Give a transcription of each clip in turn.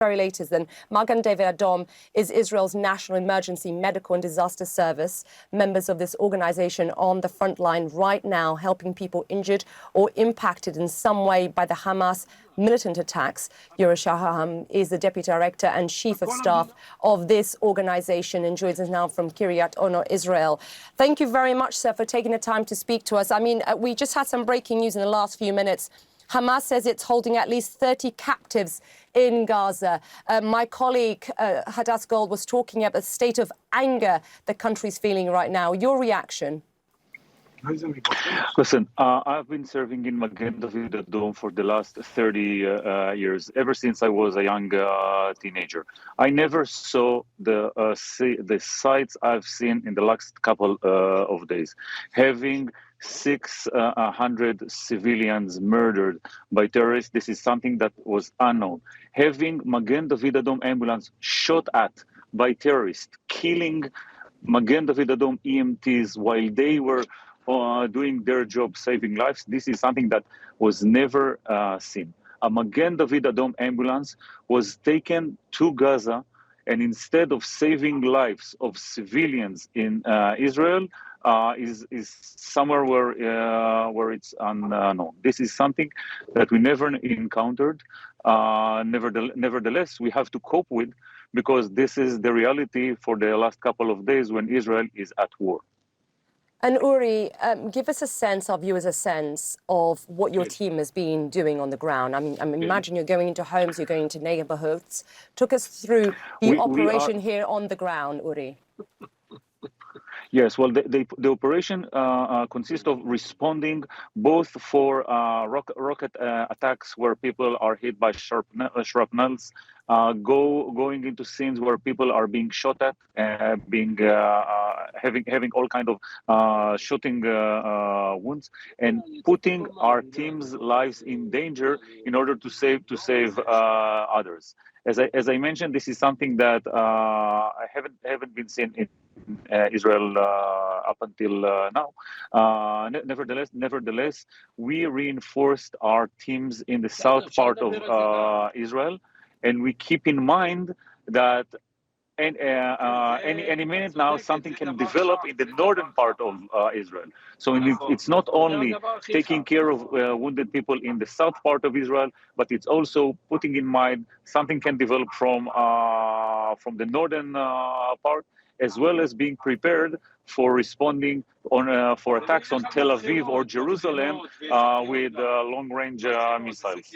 very latest then, Magen David Adom is Israel's National Emergency Medical and Disaster Service. Members of this organization on the front line right now helping people injured or impacted in some way by the Hamas militant attacks. Shacham is the Deputy Director and Chief of Staff of this organization and joins us now from Kiryat Ono, Israel. Thank you very much, sir, for taking the time to speak to us. I mean, we just had some breaking news in the last few minutes. Hamas says it's holding at least 30 captives in Gaza. My colleague, Hadass Gold, was talking about the state of anger the country's feeling right now. Your reaction? Listen, I've been serving in Magen David Adom for the last 30 years, ever since I was a young teenager. I never saw the sights I've seen in the last couple of days. Having 600 civilians murdered by terrorists, this is something that was unknown. Having Magen David Adom ambulance shot at by terrorists, killing Magen David Adom EMTs while they were doing their job, saving lives, this is something that was never seen. A Magen David Adom ambulance was taken to Gaza, and instead of saving lives of civilians in Israel, is somewhere where it's unknown. This is something that we never encountered. Nevertheless, we have to cope with, because this is the reality for the last couple of days when Israel is at war. And Uri, give us a sense of what your team has been doing on the ground. I mean, imagine you're going into homes, you're going into neighborhoods. Talk us through the operation here on the ground, Uri. Yes, well, the operation consists of responding both for rocket attacks where people are hit by shrapnels, going into scenes where people are being shot at, having all kind of shooting wounds, and putting our team's lives in danger in order to save others. As I mentioned, this is something that I haven't been seen in Israel up until now. Nevertheless, we reinforced our teams in the south part of Israel, and we keep in mind that any minute now something can develop in the northern part of Israel. So it's not only taking care of wounded people in the south part of Israel, but it's also putting in mind something can develop from the northern part, as well as being prepared for responding for attacks on Tel Aviv or Jerusalem with long-range missiles.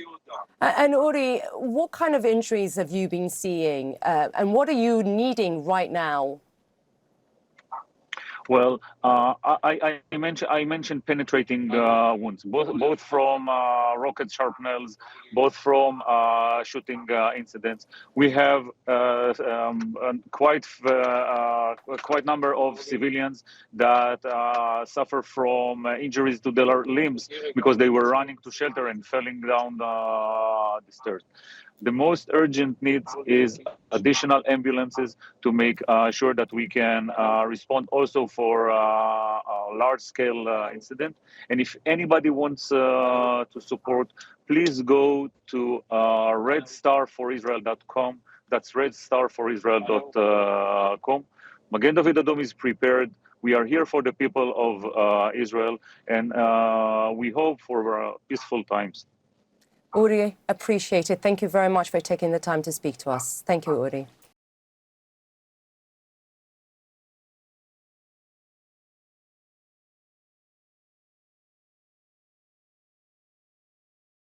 And Uri, what kind of injuries have you been seeing, and what are you needing right now? Well, I mentioned penetrating wounds, both from rocket shrapnels, both from shooting incidents. We have quite number of civilians that suffer from injuries to their limbs because they were running to shelter and falling down the stairs. The most urgent need is additional ambulances to make sure that we can respond also for a large-scale incident. And if anybody wants to support, please go to redstarforisrael.com. That's redstarforisrael.com. Magen David Adom is prepared. We are here for the people of Israel, and we hope for peaceful times. Uri, appreciate it. Thank you very much for taking the time to speak to us. Thank you, Uri.